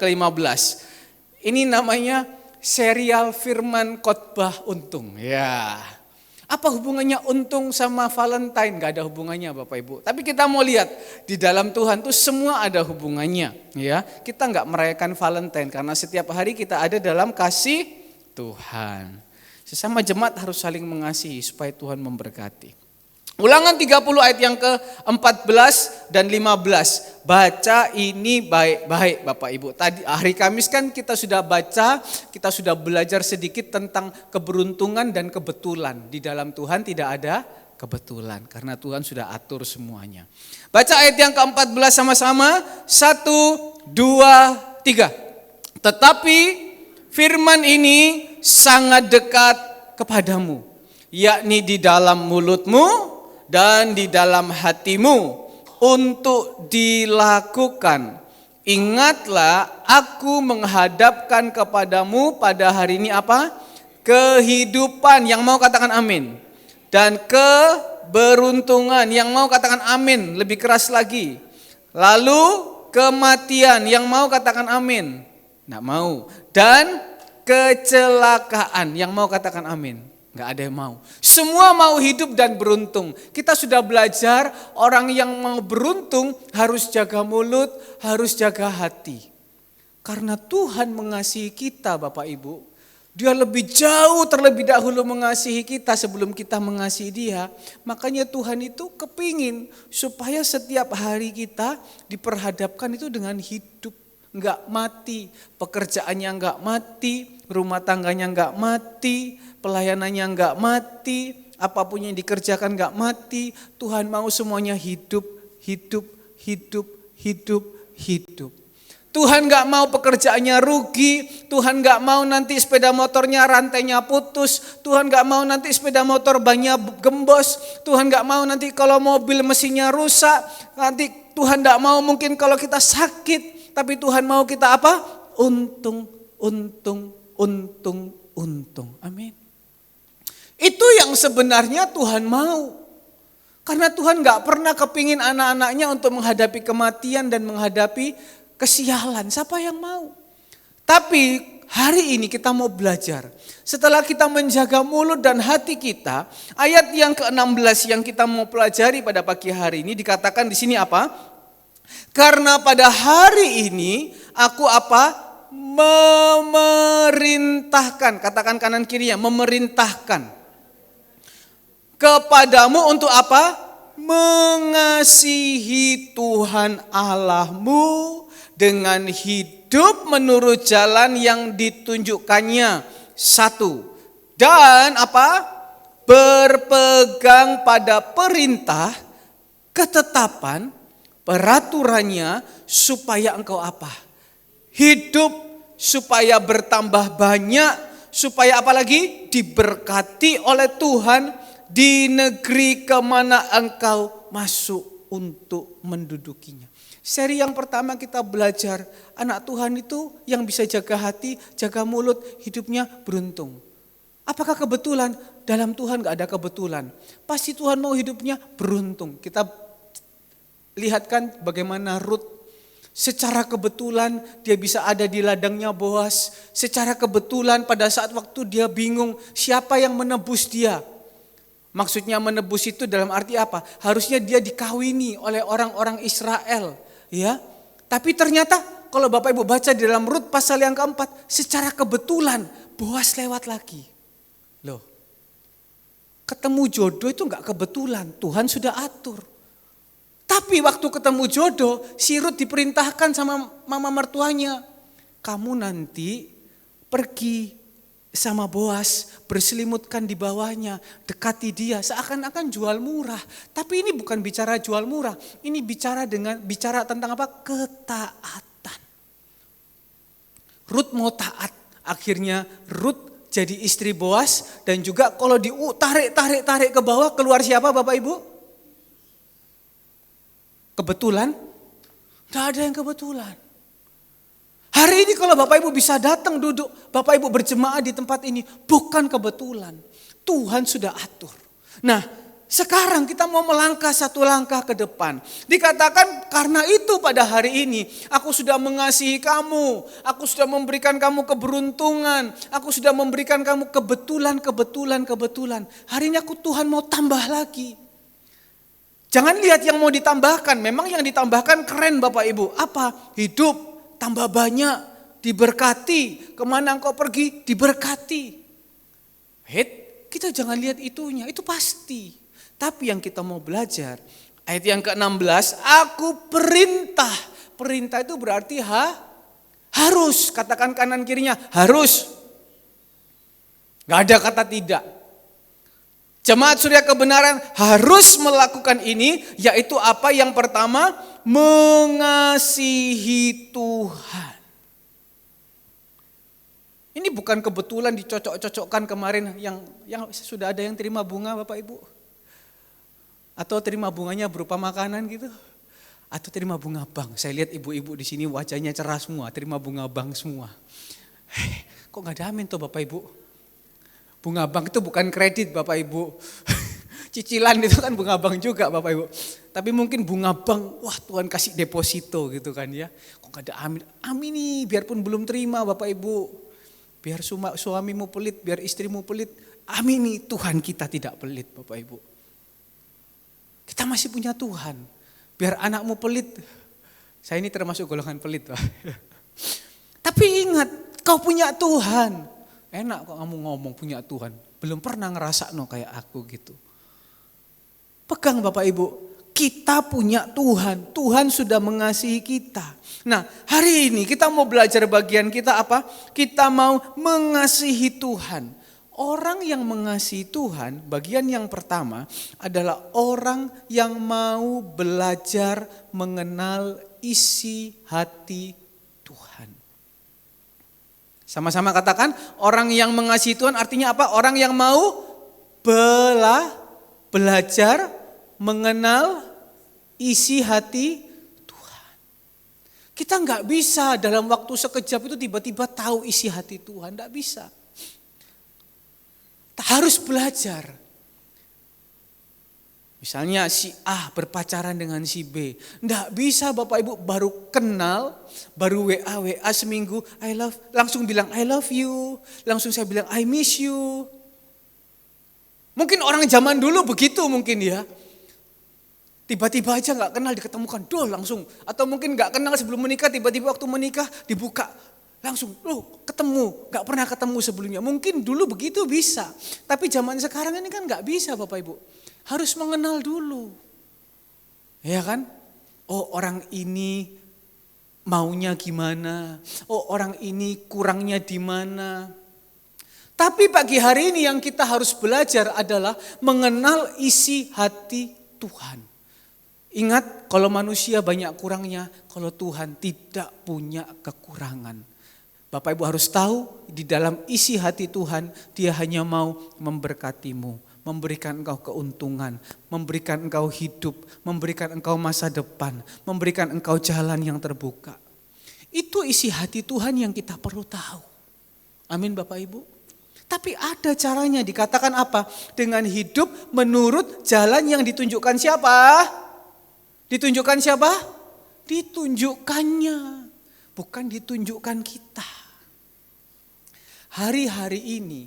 ke-15. Ini namanya serial firman khotbah untung. Ya. Apa hubungannya untung sama Valentine? Gak ada hubungannya Bapak Ibu. Tapi kita mau lihat di dalam Tuhan tuh semua ada hubungannya. Ya, kita gak merayakan Valentine karena setiap hari kita ada dalam kasih Tuhan. Sesama jemaat harus saling mengasihi supaya Tuhan memberkati. Ulangan 30 ayat yang ke-14 dan 15. Baca ini baik-baik Bapak Ibu. Tadi hari Kamis kan kita sudah baca, kita sudah belajar sedikit tentang keberuntungan dan kebetulan. Di dalam Tuhan tidak ada kebetulan karena Tuhan sudah atur semuanya. Baca ayat yang ke-14 sama-sama. 1, 2, 3. Tetapi firman ini sangat dekat kepadamu, yakni di dalam mulutmu dan di dalam hatimu untuk dilakukan. Ingatlah aku menghadapkan kepadamu pada hari ini apa? Kehidupan, yang mau katakan amin. Dan keberuntungan, yang mau katakan amin, lebih keras lagi. Lalu kematian, yang mau katakan amin. Nggak mau. Dan kecelakaan, yang mau katakan amin. Nggak ada yang mau. Semua mau hidup dan beruntung. Kita sudah belajar orang yang mau beruntung harus jaga mulut, harus jaga hati. Karena Tuhan mengasihi kita Bapak Ibu. Dia lebih jauh terlebih dahulu mengasihi kita sebelum kita mengasihi dia. Makanya Tuhan itu kepingin supaya setiap hari kita diperhadapkan itu dengan hidup. Enggak mati, pekerjaannya enggak mati, rumah tangganya enggak mati, pelayanannya enggak mati, apapun yang dikerjakan enggak mati. Tuhan mau semuanya hidup, hidup, hidup, hidup, hidup. Tuhan enggak mau pekerjaannya rugi, Tuhan enggak mau nanti sepeda motornya rantainya putus, Tuhan enggak mau nanti sepeda motor bannya gembos, Tuhan enggak mau nanti kalau mobil mesinnya rusak, nanti Tuhan enggak mau mungkin kalau kita sakit. Tapi Tuhan mau kita apa? Untung, untung, untung, untung. Amin. Itu yang sebenarnya Tuhan mau. Karena Tuhan gak pernah kepingin anak-anaknya untuk menghadapi kematian dan menghadapi kesialan. Siapa yang mau? Tapi hari ini kita mau belajar. Setelah kita menjaga mulut dan hati kita, ayat yang ke-16 yang kita mau pelajari pada pagi hari ini dikatakan di sini apa? Karena pada hari ini aku apa? Memerintahkan. Katakan kanan kirinya, memerintahkan. Kepadamu untuk apa? Mengasihi Tuhan Allahmu dengan hidup menurut jalan yang ditunjukkannya. 1. Dan apa? Berpegang pada perintah, ketetapan, peraturannya supaya engkau apa? Hidup, supaya bertambah banyak, supaya apalagi diberkati oleh Tuhan di negeri kemana engkau masuk untuk mendudukinya. Seri yang pertama kita belajar anak Tuhan itu yang bisa jaga hati, jaga mulut, hidupnya beruntung. Apakah kebetulan? Dalam Tuhan gak ada kebetulan. Pasti Tuhan mau hidupnya beruntung. Kita lihat kan bagaimana Rut secara kebetulan dia bisa ada di ladangnya Boas. Secara kebetulan pada saat waktu dia bingung siapa yang menebus dia. Maksudnya menebus itu dalam arti apa? Harusnya dia dikawini oleh orang-orang Israel. Ya. Tapi ternyata kalau Bapak Ibu baca di dalam Rut pasal yang keempat. Secara kebetulan Boas lewat lagi. Loh, ketemu jodoh itu gak kebetulan. Tuhan sudah atur. Tapi waktu ketemu jodoh, si Rut diperintahkan sama mama mertuanya. Kamu nanti pergi sama Boas, berselimutkan di bawahnya, dekati dia, seakan-akan jual murah. Tapi ini bukan bicara jual murah, ini bicara tentang apa? Ketaatan. Rut mau taat, akhirnya Rut jadi istri Boas dan juga kalau tarik ke bawah keluar siapa Bapak Ibu? Kebetulan? Tidak ada yang kebetulan. Hari ini kalau Bapak Ibu bisa datang duduk, Bapak Ibu berjemaah di tempat ini, bukan kebetulan. Tuhan sudah atur. Nah, sekarang kita mau melangkah satu langkah ke depan. Dikatakan karena itu pada hari ini aku sudah mengasihi kamu. Aku sudah memberikan kamu keberuntungan. Aku sudah memberikan kamu kebetulan. Hari ini aku Tuhan mau tambah lagi. Jangan lihat yang mau ditambahkan. Memang yang ditambahkan keren Bapak Ibu. Apa? Hidup tambah banyak. Diberkati. Kemana engkau pergi? Diberkati. Kita jangan lihat itunya. Itu pasti. Tapi yang kita mau belajar, ayat yang ke-16, aku perintah. Perintah itu berarti harus. Katakan kanan kirinya, harus. Gak ada kata tidak. Jemaat Surya Kebenaran harus melakukan ini, yaitu apa? Yang pertama, mengasihi Tuhan. Ini bukan kebetulan dicocok-cocokkan kemarin yang sudah ada yang terima bunga Bapak Ibu. Atau terima bunganya berupa makanan gitu. Atau terima bunga bank. Saya lihat ibu-ibu di sini wajahnya cerah semua, terima bunga bank semua. Kok gak ada amin tuh Bapak Ibu? Bunga bank itu bukan kredit Bapak Ibu. Cicilan itu kan bunga bank juga Bapak Ibu. Tapi mungkin bunga bank, wah Tuhan kasih deposito gitu kan ya. Kok gak ada amin? Amin nih, biarpun belum terima Bapak Ibu. Biar suamimu pelit, biar istrimu pelit. Amin nih, Tuhan kita tidak pelit Bapak Ibu. Kita masih punya Tuhan. Biar anakmu pelit. Saya ini termasuk golongan pelit Pak. Tapi ingat, kau punya Tuhan. Enak kok kamu ngomong punya Tuhan. Belum pernah ngerasa kayak aku gitu. Pegang Bapak Ibu. Kita punya Tuhan. Tuhan sudah mengasihi kita. Nah hari ini kita mau belajar bagian kita apa? Kita mau mengasihi Tuhan. Orang yang mengasihi Tuhan, bagian yang pertama adalah orang yang mau belajar mengenal isi hati Tuhan. Sama-sama katakan, orang yang mengasihi Tuhan artinya apa? Orang yang mau belajar mengenal isi hati Tuhan. Kita nggak bisa dalam waktu sekejap itu tiba-tiba tahu isi hati Tuhan, nggak bisa. Harus belajar. Misalnya si A berpacaran dengan si B. Nggak bisa Bapak Ibu baru kenal, baru WA seminggu, langsung bilang I love you. Langsung saya bilang I miss you. Mungkin orang zaman dulu begitu mungkin ya. Tiba-tiba aja nggak kenal diketemukan, langsung. Atau mungkin nggak kenal sebelum menikah, tiba-tiba waktu menikah dibuka. Langsung, ketemu, gak pernah ketemu sebelumnya. Mungkin dulu begitu bisa. Tapi zaman sekarang ini kan gak bisa Bapak Ibu. Harus mengenal dulu. Ya kan? Oh orang ini maunya gimana. Oh orang ini kurangnya di mana. Tapi pagi hari ini yang kita harus belajar adalah mengenal isi hati Tuhan. Ingat kalau manusia banyak kurangnya, kalau Tuhan tidak punya kekurangan. Bapak Ibu harus tahu di dalam isi hati Tuhan Dia hanya mau memberkatimu, memberikan engkau keuntungan, memberikan engkau hidup, memberikan engkau masa depan, memberikan engkau jalan yang terbuka. Itu isi hati Tuhan yang kita perlu tahu. Amin Bapak Ibu. Tapi ada caranya, dikatakan apa? Dengan hidup menurut jalan yang ditunjukkan siapa? Ditunjukkan siapa? Ditunjukkannya, bukan ditunjukkan kita. Hari-hari ini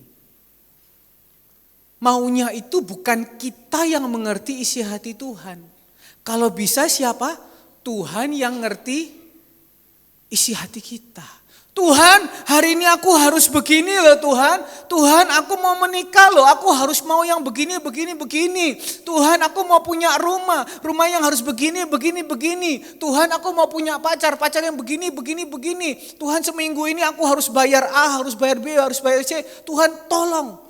maunya itu bukan kita yang mengerti isi hati Tuhan. Kalau bisa siapa? Tuhan yang ngerti isi hati kita. Tuhan, hari ini aku harus begini loh Tuhan. Tuhan, aku mau menikah loh. Aku harus mau yang begini. Tuhan, aku mau punya rumah yang harus begini. Tuhan, aku mau punya pacar yang begini. Tuhan, seminggu ini aku harus bayar A, harus bayar B, harus bayar C. Tuhan, tolong.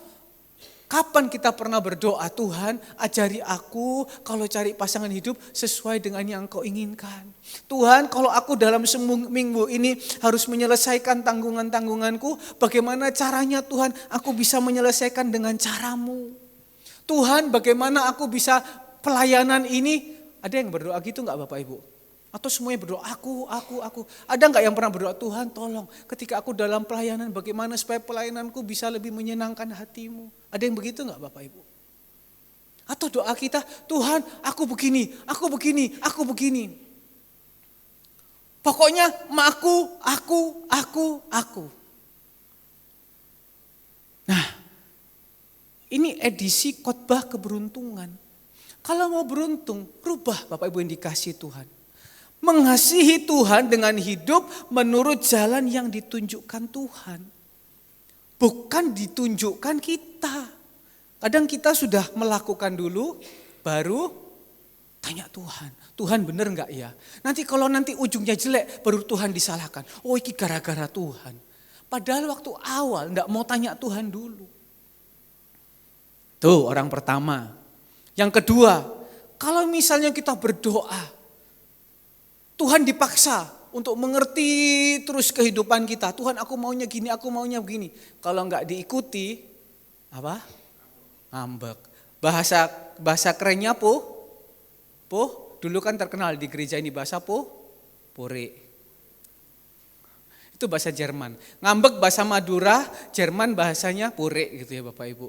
Kapan kita pernah berdoa, Tuhan ajari aku kalau cari pasangan hidup sesuai dengan yang Engkau inginkan. Tuhan kalau aku dalam seminggu ini harus menyelesaikan tanggungan-tanggunganku, bagaimana caranya Tuhan aku bisa menyelesaikan dengan caramu. Tuhan bagaimana aku bisa pelayanan ini, ada yang berdoa gitu gak Bapak Ibu? Atau semuanya berdoa, aku. Ada gak yang pernah berdoa, Tuhan tolong ketika aku dalam pelayanan bagaimana supaya pelayananku bisa lebih menyenangkan hatimu. Ada yang begitu gak Bapak Ibu? Atau doa kita, Tuhan aku begini, aku begini, aku begini. Pokoknya aku. Nah, ini edisi khotbah keberuntungan. Kalau mau beruntung, rubah Bapak Ibu yang dikasihi Tuhan. Mengasihi Tuhan dengan hidup menurut jalan yang ditunjukkan Tuhan. Bukan ditunjukkan kita. Kadang kita sudah melakukan dulu, baru tanya Tuhan. Tuhan benar enggak ya? Nanti kalau nanti ujungnya jelek, baru Tuhan disalahkan. Oh ini gara-gara Tuhan. Padahal waktu awal enggak mau tanya Tuhan dulu. Tuh orang pertama. Yang kedua, kalau misalnya kita berdoa, Tuhan dipaksa untuk mengerti terus kehidupan kita. Tuhan aku maunya gini, aku maunya begini. Kalau enggak diikuti, apa? Ngambek. Bahasa kerennya po. Dulu kan terkenal di gereja ini bahasa pore. Itu bahasa Jerman. Ngambek bahasa Madura, Jerman bahasanya pore gitu ya Bapak Ibu.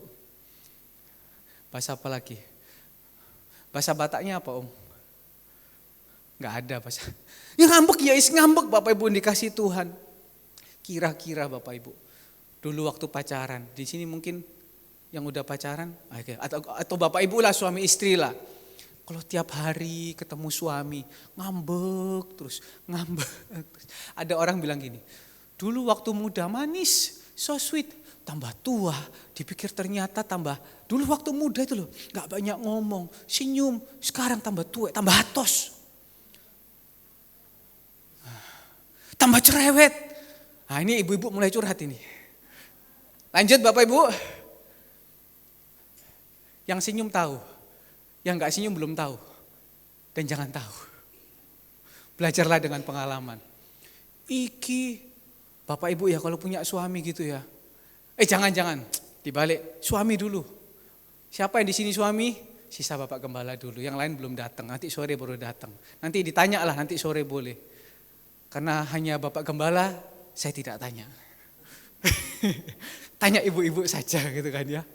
Bahasa apa lagi? Bahasa Bataknya apa Om? Enggak ada bahasa. Ya ngambek ya ngambek Bapak Ibu dikasih Tuhan. Kira-kira Bapak Ibu. Dulu waktu pacaran, di sini mungkin yang udah pacaran, atau Bapak Ibu lah suami istri lah. Kalau tiap hari ketemu suami, ngambek terus. Ada orang bilang gini, dulu waktu muda manis, so sweet. Tambah tua, dipikir ternyata tambah, dulu waktu muda itu loh, gak banyak ngomong, senyum. Sekarang tambah tua, tambah hatos. Tambah cerewet. Nah ini ibu-ibu mulai curhat ini. Lanjut Bapak Ibu. Yang senyum tahu, yang gak senyum belum tahu. Dan jangan tahu. Belajarlah dengan pengalaman. Iki, Bapak Ibu ya kalau punya suami gitu ya. Jangan, dibalik, suami dulu. Siapa yang di sini suami? Sisa Bapak Gembala dulu, yang lain belum datang. Nanti sore baru datang. Nanti ditanya lah, nanti sore boleh. Karena hanya Bapak Gembala, saya tidak tanya. Tanya ibu-ibu saja gitu kan ya.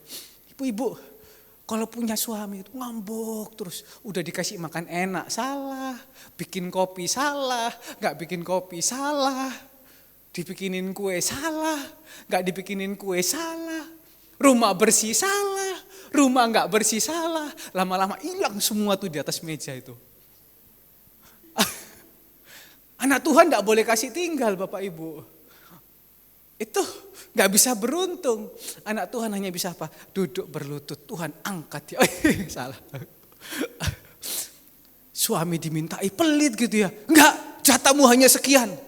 Ibu-ibu, kalau punya suami itu ngambek terus, udah dikasih makan enak, salah. Bikin kopi salah, gak bikin kopi salah. Dibikinin kue salah, gak dibikinin kue salah. Rumah bersih salah, rumah gak bersih salah. Lama-lama hilang semua tuh di atas meja itu. Anak Tuhan gak boleh kasih tinggal Bapak Ibu. Itu gak bisa beruntung. Anak Tuhan hanya bisa apa? Duduk berlutut, Tuhan angkat ya. Salah. Suami dimintai pelit gitu ya. Enggak, jatahmu hanya sekian.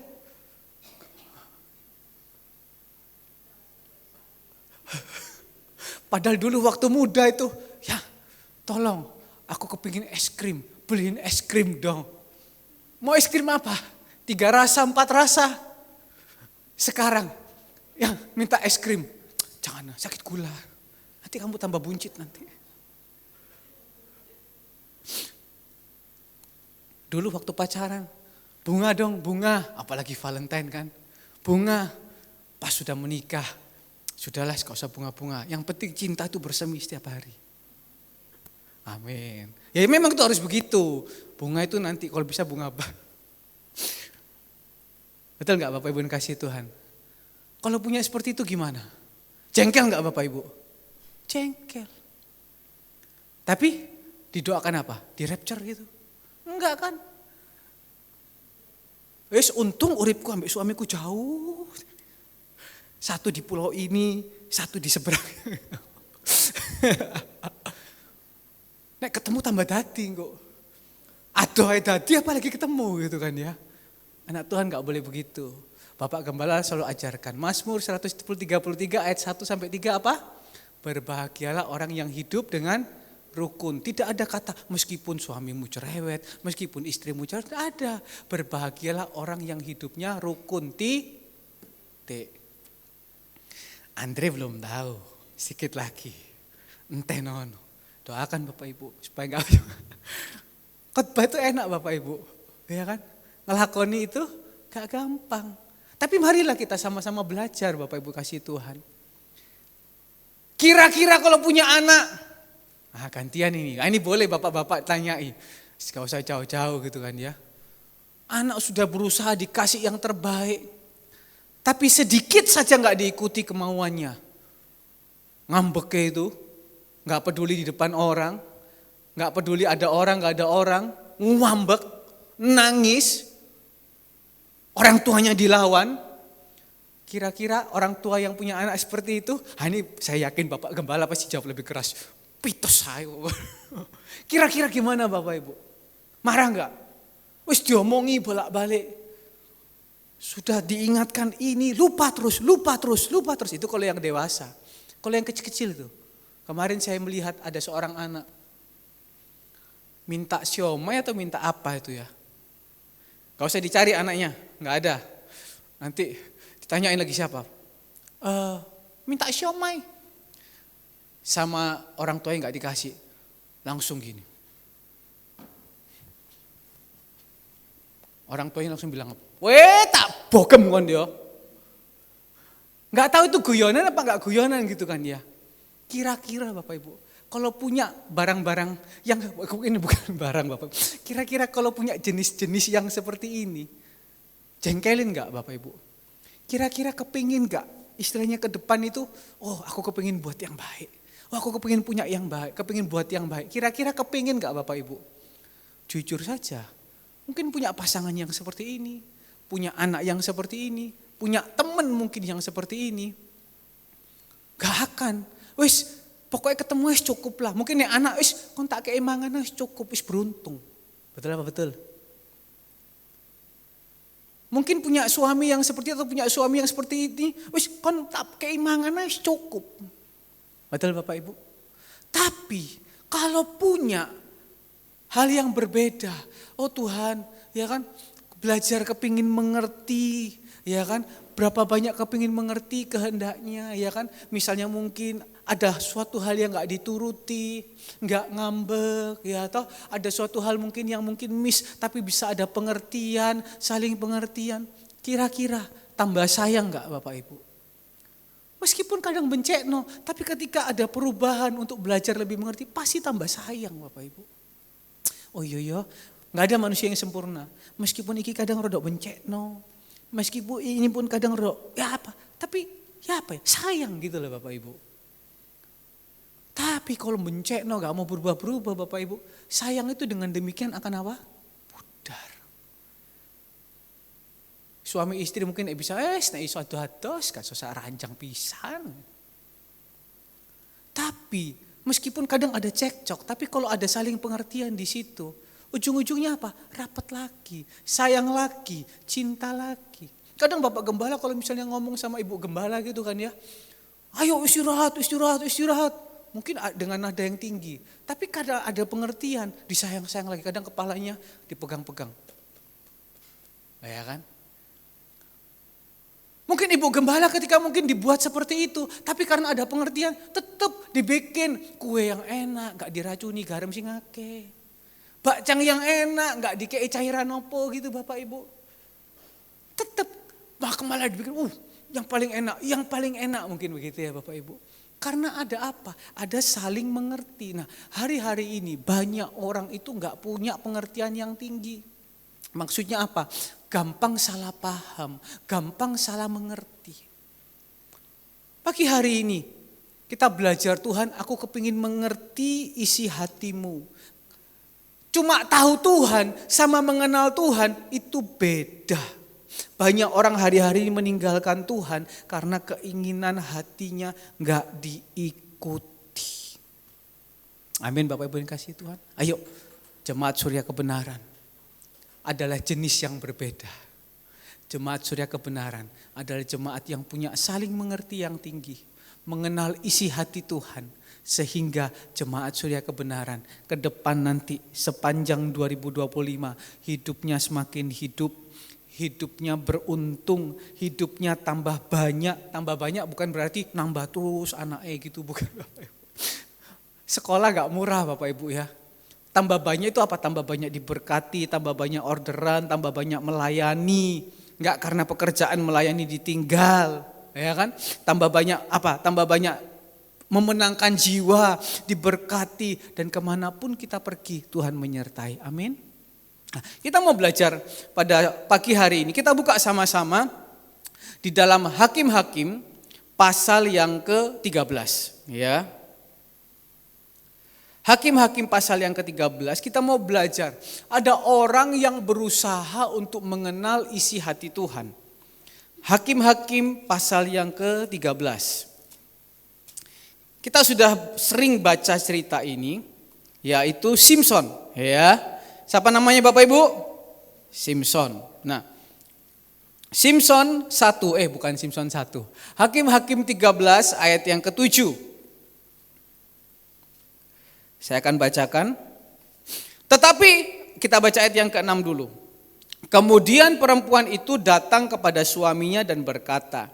Padahal dulu waktu muda itu, ya tolong aku kepingin es krim, beliin es krim dong. Mau es krim apa? 3 rasa, 4 rasa. Sekarang, ya minta es krim. Jangan, sakit gula. Nanti kamu tambah buncit nanti. Dulu waktu pacaran, bunga dong, bunga. Apalagi Valentine kan. Bunga, pas sudah menikah. Sudahlah, gak usah bunga-bunga. Yang penting cinta itu bersemi setiap hari. Amin. Ya memang itu harus begitu. Bunga itu nanti kalau bisa bunga apa? Betul gak Bapak Ibu yang kasih Tuhan? Kalau punya seperti itu gimana? Jengkel gak Bapak Ibu? Jengkel. Tapi didoakan apa? Di rapture gitu? Enggak kan? Wes untung uripku ambek suamiku jauh. Satu di pulau ini, satu di seberang. Nek ketemu tambah dadi kok. Aduh dadi apalagi ketemu gitu kan ya. Anak Tuhan gak boleh begitu. Bapak Gembala selalu ajarkan. Mazmur 133 ayat 1 sampai 3 apa? Berbahagialah orang yang hidup dengan rukun. Tidak ada kata meskipun suamimu cerewet, meskipun istrimu cerewet. Tidak ada. Berbahagialah orang yang hidupnya rukun. Titik. Andre belum tahu, sedikit lagi. Ente nono. Doakan Bapak Ibu supaya enggak. Khotbah itu enak Bapak Ibu, ya kan? Ngelakoni itu gak gampang. Tapi marilah kita sama-sama belajar Bapak Ibu kasih Tuhan. Kira-kira kalau punya anak, Nah gantian ini. Nah, ini boleh bapak-bapak tanyai. Gak usah jauh-jauh gitu kan ya. Anak sudah berusaha dikasih yang terbaik. Tapi sedikit saja gak diikuti kemauannya. Ngambek itu. Gak peduli di depan orang. Gak peduli ada orang gak ada orang. Ngambek. Nangis. Orang tuanya dilawan. Kira-kira orang tua yang punya anak seperti itu. Ini saya yakin Bapak Gembala pasti jawab lebih keras. Pitos saya. Kira-kira gimana Bapak Ibu? Marah enggak? Wis diomongi bolak-balik. Sudah diingatkan ini, lupa terus. Itu kalau yang dewasa. Kalau yang kecil-kecil itu. Kemarin saya melihat ada seorang anak. Minta siomay atau minta apa itu ya? Gak usah dicari anaknya, enggak ada. Nanti ditanyain lagi siapa? Minta siomay. Sama orang tua yang gak dikasih. Langsung gini. Orang tuanya langsung bilang, weh tak bogem kan dia. Gak tahu itu guyonan apa gak guyonan gitu kan ya. Kira-kira Bapak Ibu, kalau punya barang-barang yang, ini bukan barang Bapak, kira-kira kalau punya jenis-jenis yang seperti ini, jengkelin gak Bapak Ibu? Kira-kira kepingin gak istilahnya ke depan itu, oh aku kepingin buat yang baik. Wah aku kepingin punya yang baik, kepingin buat yang baik. Kira-kira kepingin gak Bapak Ibu? Jujur saja, mungkin punya pasangan yang seperti ini, punya anak yang seperti ini, punya teman mungkin yang seperti ini. Gak akan, wis pokoknya ketemu wis cukup lah. Mungkin ya anak wis kontak keimangan wis cukup, wis beruntung. Betul apa betul? Mungkin punya suami yang seperti atau punya suami yang seperti ini, wis kontak keimangan wis cukup. Betul Bapak Ibu? Tapi kalau punya hal yang berbeda, oh Tuhan, ya kan, belajar kepingin mengerti, ya kan, berapa banyak kepingin mengerti kehendaknya, ya kan, misalnya mungkin ada suatu hal yang gak dituruti, gak ngambek, ya atau ada suatu hal mungkin yang mungkin miss, tapi bisa ada pengertian, saling pengertian, kira-kira tambah sayang gak Bapak Ibu? Meskipun kadang bencekno, tapi ketika ada perubahan untuk belajar lebih mengerti, pasti tambah sayang Bapak Ibu. Oh iya, gak ada manusia yang sempurna. Meskipun iki kadang rodok bencekno, meskipun ini pun kadang rodok, ya apa, tapi ya apa ya, sayang gitu loh Bapak Ibu. Tapi kalau bencekno gak mau berubah-berubah Bapak Ibu, sayang itu dengan demikian akan apa? Pudar. Suami istri mungkin bisa nek iso ados kaso rancang pisan. Tapi meskipun kadang ada cekcok, tapi kalau ada saling pengertian di situ, ujung-ujungnya apa? Rapat lagi, sayang lagi, cinta lagi. Kadang Bapak Gembala kalau misalnya ngomong sama Ibu Gembala gitu kan ya, ayo istirahat. Mungkin dengan nada yang tinggi, tapi kadang ada pengertian, disayang-sayang lagi, kadang kepalanya dipegang-pegang. Ya kan? Mungkin Ibu Gembala ketika mungkin dibuat seperti itu, tapi karena ada pengertian tetap dibikin kue yang enak, gak diracuni garam sing akeh. Bakcang yang enak, gak dikei cairan opo gitu Bapak Ibu. Tetap malah dibikin, yang paling enak mungkin begitu ya Bapak Ibu. Karena ada apa? Ada saling mengerti. Nah hari-hari ini banyak orang itu gak punya pengertian yang tinggi. Maksudnya apa? Gampang salah paham, gampang salah mengerti. Pagi hari ini kita belajar Tuhan, aku kepingin mengerti isi hatimu. Cuma tahu Tuhan sama mengenal Tuhan itu beda. Banyak orang hari-hari ini meninggalkan Tuhan karena keinginan hatinya gak diikuti. Amin Bapak Ibu yang kasih Tuhan. Ayo jemaat Surya Kebenaran adalah jenis yang berbeda. Jemaat Surya Kebenaran adalah jemaat yang punya saling mengerti yang tinggi. Mengenal isi hati Tuhan. Sehingga jemaat Surya Kebenaran ke depan nanti sepanjang 2025 hidupnya semakin hidup. Hidupnya beruntung, hidupnya tambah banyak. Tambah banyak bukan berarti nambah terus anaknya gitu, bukan Bapak Ibu. Sekolah gak murah Bapak Ibu ya. Tambah banyak itu apa? Tambah banyak diberkati, tambah banyak orderan, tambah banyak melayani. Enggak karena pekerjaan melayani ditinggal, ya kan? Tambah banyak apa? Tambah banyak memenangkan jiwa, diberkati, dan kemanapun kita pergi Tuhan menyertai. Amin. Nah, kita mau belajar pada pagi hari ini. Kita buka sama-sama di dalam Hakim-Hakim pasal yang ke-13. Ya. Hakim-Hakim pasal yang ke-13 kita mau belajar. Ada orang yang berusaha untuk mengenal isi hati Tuhan. Hakim-Hakim pasal yang ke-13. Kita sudah sering baca cerita ini, yaitu Simson. Ya, siapa namanya Bapak Ibu? Simson. Nah, Simson 1, bukan Simson 1. Hakim-Hakim 13 ayat yang ke-7. Saya akan bacakan. Tetapi kita baca ayat yang ke-6 dulu. Kemudian perempuan itu datang kepada suaminya dan berkata,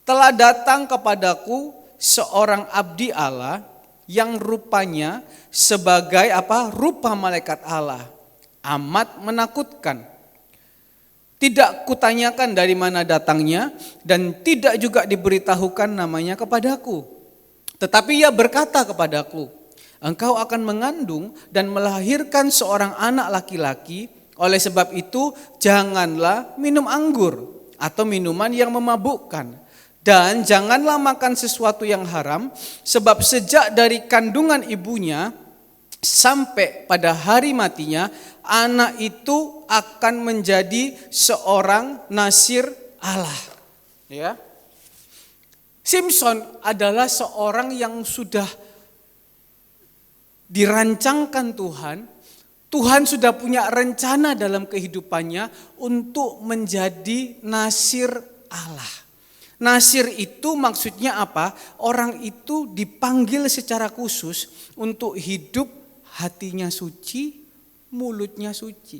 telah datang kepadaku seorang abdi Allah yang rupanya sebagai rupa malaikat Allah. Amat menakutkan. Tidak kutanyakan dari mana datangnya dan tidak juga diberitahukan namanya kepadaku. Tetapi ia berkata kepadaku, engkau akan mengandung dan melahirkan seorang anak laki-laki. Oleh sebab itu janganlah minum anggur atau minuman yang memabukkan. Dan janganlah makan sesuatu yang haram. Sebab sejak dari kandungan ibunya sampai pada hari matinya, anak itu akan menjadi seorang nasir Allah. Ya. Simson adalah seorang yang sudah dirancangkan Tuhan. Tuhan sudah punya rencana dalam kehidupannya untuk menjadi nasir Allah. Nasir itu maksudnya apa? Orang itu dipanggil secara khusus untuk hidup hatinya suci, mulutnya suci.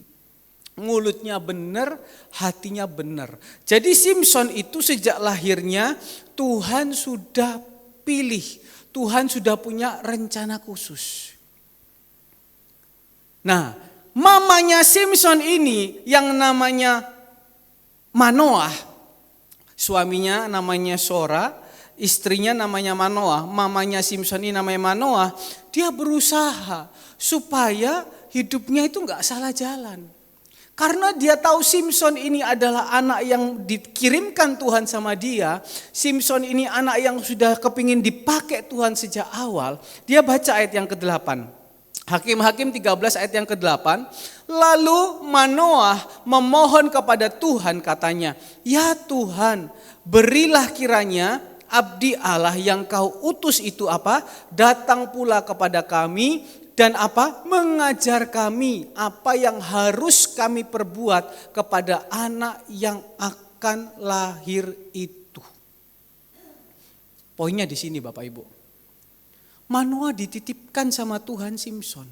Mulutnya benar, hatinya benar. Jadi Simson itu sejak lahirnya Tuhan sudah pilih. Tuhan sudah punya rencana khusus. Nah, mamanya Simson ini yang namanya Manoah, suaminya namanya Sora, istrinya namanya Manoah, mamanya Simson ini namanya Manoah, dia berusaha supaya hidupnya itu enggak salah jalan. Karena dia tahu Simson ini adalah anak yang dikirimkan Tuhan sama dia, Simson ini anak yang sudah kepingin dipakai Tuhan sejak awal, dia baca ayat yang ke-8. Hakim-Hakim 13 ayat yang ke-8, lalu Manoah memohon kepada Tuhan katanya, ya Tuhan berilah kiranya abdi Allah yang kau utus itu datang pula kepada kami dan mengajar kami apa yang harus kami perbuat kepada anak yang akan lahir itu. Poinnya di sini Bapak Ibu. Manoah dititipkan sama Tuhan Simson.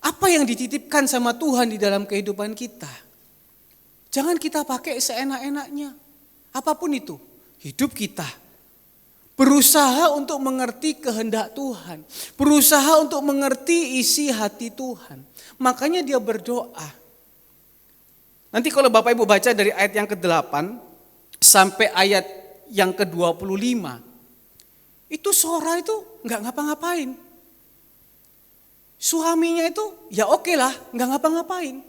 Apa yang dititipkan sama Tuhan di dalam kehidupan kita? Jangan kita pakai seenak-enaknya. Apapun itu, hidup kita. Berusaha untuk mengerti kehendak Tuhan. Berusaha untuk mengerti isi hati Tuhan. Makanya dia berdoa. Nanti kalau Bapak Ibu baca dari ayat yang ke-8 sampai ayat yang ke-25. Itu Sora itu nggak ngapa-ngapain. Suaminya itu ya oke lah, nggak ngapa-ngapain.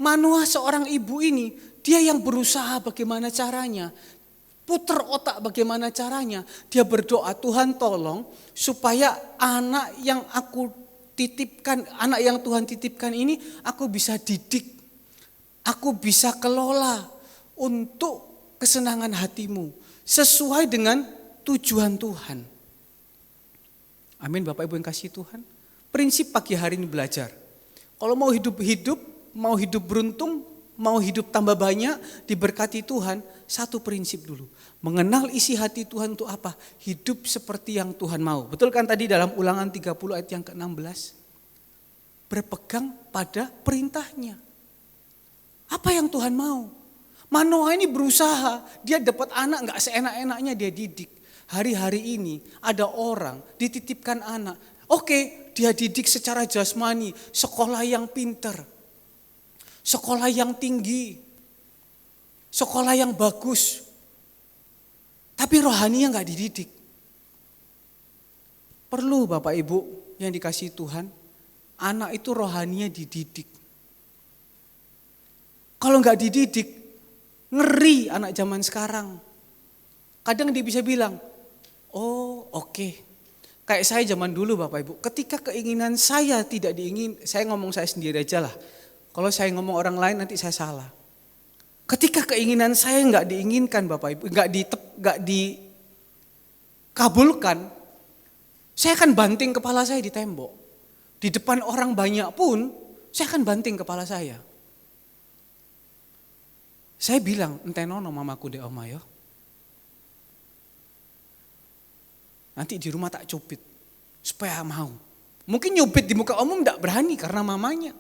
Manoah seorang ibu ini, dia yang berusaha bagaimana caranya. Puter otak bagaimana caranya. Dia berdoa, Tuhan tolong supaya anak yang aku titipkan, anak yang Tuhan titipkan ini aku bisa didik. Aku bisa kelola untuk kesenangan hatimu. Sesuai dengan tujuan Tuhan. Amin Bapak Ibu yang kasih Tuhan. Prinsip pagi hari ini belajar. Kalau mau hidup-hidup, mau hidup beruntung, mau hidup tambah banyak, diberkati Tuhan, satu prinsip dulu. Mengenal isi hati Tuhan untuk apa? Hidup seperti yang Tuhan mau. Betul kan tadi dalam Ulangan 30 ayat yang ke-16? Berpegang pada perintahnya. Apa yang Tuhan mau? Manoah ini berusaha, dia dapat anak gak seenak-enaknya dia didik. Hari-hari ini ada orang dititipkan anak. Oke, dia didik secara jasmani, sekolah yang pinter, sekolah yang tinggi, sekolah yang bagus. Tapi Tapi rohaninya nggak dididik. Perlu Bapak Ibu yang dikasihi Tuhan, anak itu rohaninya dididik. Kalau nggak dididik, ngeri anak zaman sekarang. Kadang dia bisa bilang, oh oke. Kayak saya zaman dulu Bapak Ibu, ketika keinginan saya tidak saya ngomong saya sendiri aja lah. Kalau saya ngomong orang lain nanti saya salah. Ketika keinginan saya nggak diinginkan Bapak Ibu, nggak dikabulkan, saya akan banting kepala saya di tembok. Di depan orang banyak pun, saya akan banting kepala saya. Saya bilang, entenono mamaku deh oma yo. Nanti di rumah tak cupit, supaya mau. Mungkin nyupit di muka umum enggak berani karena mamanya.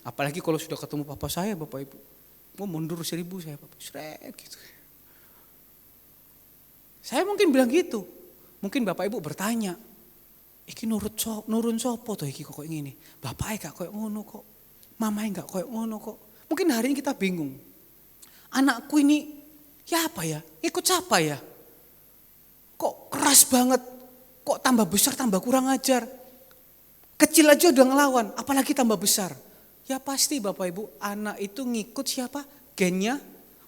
Apalagi kalau sudah ketemu papa saya Bapak Ibu. Mau mundur 1000 saya Bapak, seret gitu. Saya mungkin bilang gitu. Mungkin Bapak Ibu bertanya, iki nurun sopo toh iki kok ngene. Bapake gak koyo ngono kok. Mamae gak koyo ngono kok. Mungkin hari ini kita bingung. Anakku ini ya apa ya? Ikut siapa ya? Kok keras banget? Kok tambah besar tambah kurang ajar? Kecil aja udah ngelawan, apalagi tambah besar. Ya pasti Bapak Ibu, anak itu ngikut siapa? Gennya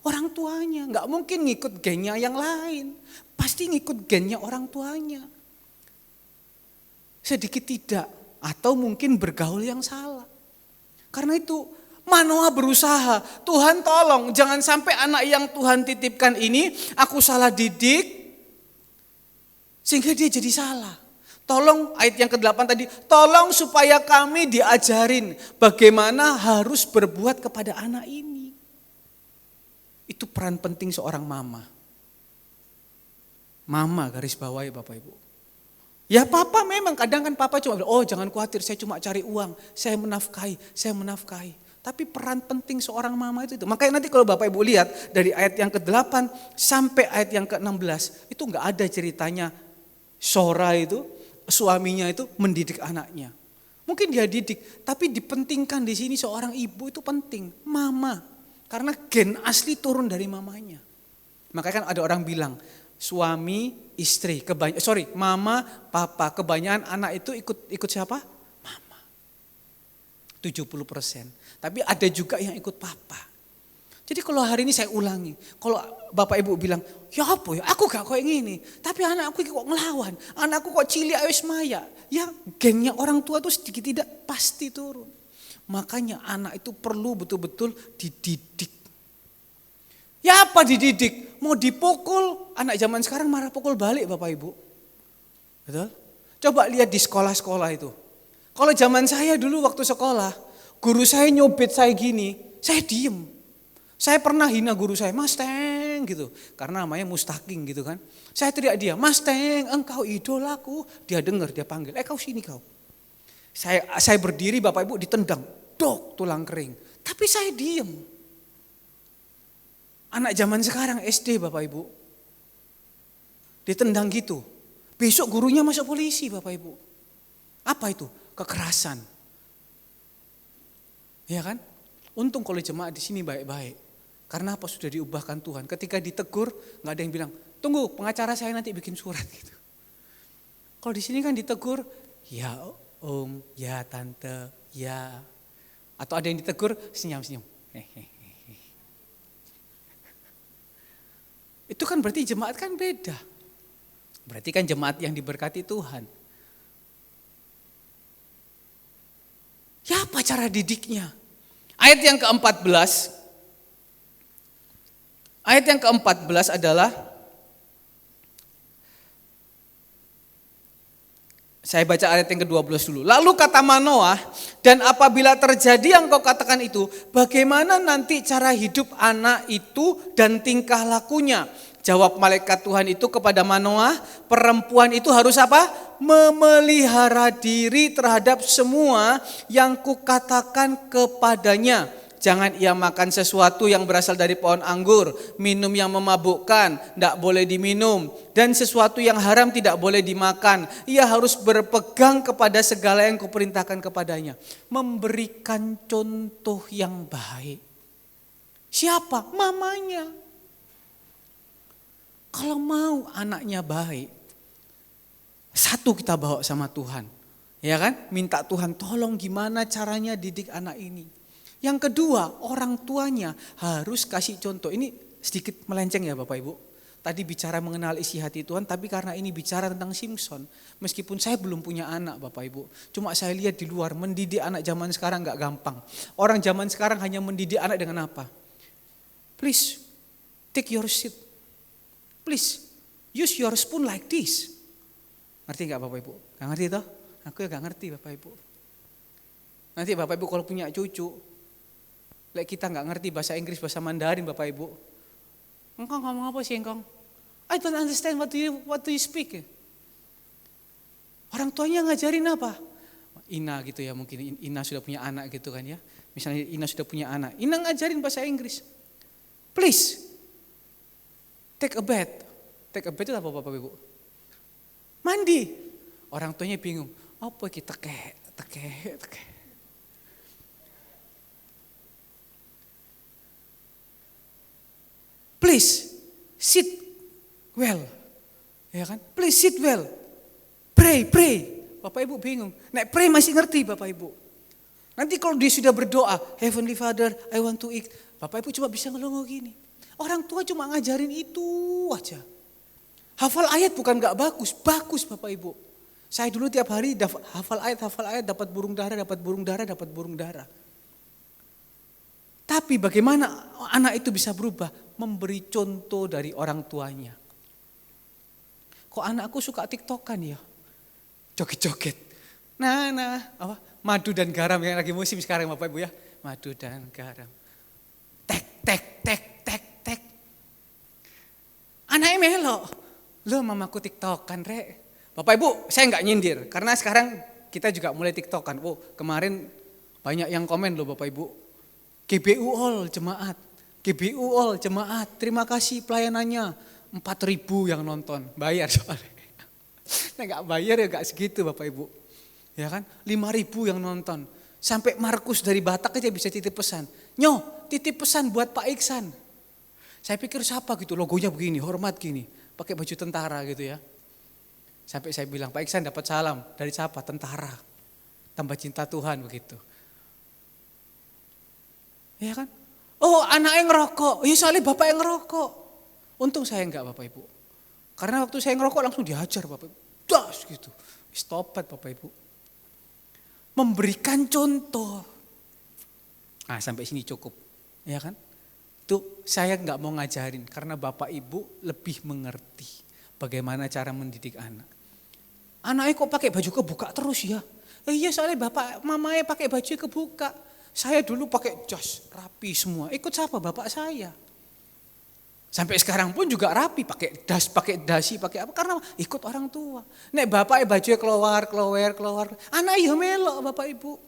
orang tuanya. Gak mungkin ngikut gennya yang lain. Pasti ngikut gennya orang tuanya. Sedikit tidak, atau mungkin bergaul yang salah. Karena itu Manoah berusaha, Tuhan tolong jangan sampai anak yang Tuhan titipkan ini aku salah didik sehingga dia jadi salah. Tolong ayat yang ke-8 tadi, tolong supaya kami diajarin bagaimana harus berbuat kepada anak ini. Itu peran penting seorang mama. Mama garis bawahi Bapak Ibu. Ya papa memang kadang kan papa cuma bilang, oh jangan khawatir saya cuma cari uang, saya menafkahi. Tapi peran penting seorang mama itu. Makanya nanti kalau Bapak Ibu lihat dari ayat yang ke-8 sampai ayat yang ke-16 itu enggak ada ceritanya Sora itu, suaminya itu mendidik anaknya. Mungkin dia didik, tapi dipentingkan di sini seorang ibu itu penting, mama. Karena gen asli turun dari mamanya. Makanya kan ada orang bilang, suami, istri, mama, papa, kebanyakan anak itu ikut siapa? Mama. 70%. Tapi ada juga yang ikut papa. Jadi kalau hari ini saya ulangi, kalau Bapak Ibu bilang, ya apa ya, aku gak kayak gini. Tapi anakku kok ngelawan, anakku kok cilik awis maya. Ya gennya orang tua itu sedikit tidak pasti turun. Makanya anak itu perlu betul-betul dididik. Ya apa dididik? Mau dipukul, anak zaman sekarang marah pukul balik Bapak Ibu. Betul? Coba lihat di sekolah-sekolah itu. Kalau zaman saya dulu waktu sekolah, guru saya nyobet saya gini, saya diem. Saya pernah hina guru saya, Mas Teng gitu. Karena namanya Mustaqim gitu kan. Saya teriak dia, Mas Teng engkau idolaku. Dia dengar, dia panggil, kau sini kau. Saya berdiri Bapak Ibu ditendang, dok tulang kering. Tapi saya diem. Anak zaman sekarang SD Bapak Ibu. Ditendang gitu. Besok gurunya masuk polisi Bapak Ibu. Apa itu? Kekerasan. Ya kan? Untung kalau jemaat di sini baik-baik. Karena apa sudah diubahkan Tuhan. Ketika ditegur, nggak ada yang bilang, tunggu pengacara saya nanti bikin surat gitu. Kalau di sini kan ditegur, ya om, ya tante, ya. Atau ada yang ditegur, senyum-senyum. Itu kan berarti jemaat kan beda. Berarti kan jemaat yang diberkati Tuhan. Ya apa cara didiknya? Ayat yang ke-14. Ayat yang ke-14 adalah, saya baca ayat yang ke-12 dulu. Lalu kata Manoah, dan apabila terjadi yang kau katakan itu, bagaimana nanti cara hidup anak itu dan tingkah lakunya? Jawab malaikat Tuhan itu kepada Manoah, perempuan itu harus apa? Memelihara diri terhadap semua yang kukatakan kepadanya. Jangan ia makan sesuatu yang berasal dari pohon anggur, minum yang memabukkan, tidak boleh diminum. Dan sesuatu yang haram tidak boleh dimakan. Ia harus berpegang kepada segala yang kuperintahkan kepadanya. Memberikan contoh yang baik. Siapa? Mamanya. Kalau mau anaknya baik, satu kita bawa sama Tuhan. Ya kan? Minta Tuhan tolong gimana caranya didik anak ini. Yang kedua, orang tuanya harus kasih contoh. Ini sedikit melenceng ya Bapak Ibu. Tadi bicara mengenal isi hati Tuhan, tapi karena ini bicara tentang Simpson. Meskipun saya belum punya anak Bapak Ibu. Cuma saya lihat di luar, mendidik anak zaman sekarang gak gampang. Orang zaman sekarang hanya mendidik anak dengan apa? Please, take your seat. Please, use your spoon like this. Ngerti gak Bapak Ibu? Gak ngerti toh? Aku ya gak ngerti Bapak Ibu. Nanti Bapak Ibu kalau punya cucu, kita gak ngerti bahasa Inggris, bahasa Mandarin Bapak Ibu. Engkau ngomong apa sih engkau? I don't understand what do you speak. Orang tuanya ngajarin apa? Ina gitu ya, mungkin Ina sudah punya anak gitu kan ya. Misalnya Ina sudah punya anak, Ina ngajarin bahasa Inggris. Please, take a bath. Take a bath itu apa Bapak Ibu? Mandi. Orang tuanya bingung, apa kita tekek. Please sit well, ya kan? Please sit well, pray. Bapak Ibu bingung. Nek pray masih ngerti Bapak Ibu. Nanti kalau dia sudah berdoa, Heavenly Father, I want to eat. Bapak Ibu cuma bisa ngelongo gini. Orang tua cuma ngajarin itu aja. Hafal ayat bukan gak bagus Bapak Ibu. Saya dulu tiap hari hafal ayat, dapat burung dara. Tapi bagaimana anak itu bisa berubah? Memberi contoh dari orang tuanya. Kok anakku suka TikTokan ya? Joget-joget. Apa? Madu dan garam yang lagi musim sekarang Bapak Ibu ya. Madu dan garam. Tek. Anaknya melok. Loh mamaku TikTokan rek. Bapak Ibu saya nggak nyindir. Karena sekarang kita juga mulai TikTokan. Oh kemarin banyak yang komen loh Bapak Ibu. GBU all jemaat, terima kasih pelayanannya, 4.000 yang nonton, bayar soalnya. Nah gak bayar ya gak segitu Bapak Ibu, ya kan, 5.000 yang nonton, sampai Markus dari Batak aja bisa titip pesan, titip pesan buat Pak Iksan. Saya pikir siapa gitu, logonya begini, hormat gini, pakai baju tentara gitu ya. Sampai saya bilang, Pak Iksan dapat salam, dari siapa? Tentara, tambah cinta Tuhan begitu. Ya kan? Oh anaknya ngerokok, ya soalnya bapak yang ngerokok. Untung saya enggak Bapak Ibu. Karena waktu saya ngerokok langsung dihajar Bapak Ibu. Das gitu, stopat Bapak Ibu. Memberikan contoh. Nah sampai sini cukup, ya kan? Itu saya enggak mau ngajarin karena Bapak Ibu lebih mengerti bagaimana cara mendidik anak. Anaknya kok pakai baju kebuka terus ya? Iya soalnya bapak mamanya pakai baju kebuka. Saya dulu pakai jas rapi semua, ikut siapa? Bapak saya. Sampai sekarang pun juga rapi, pakai dasi, pakai apa? Karena ikut orang tua. Nek bapaknya bajunya keluar. Anaknya melok Bapak Ibu.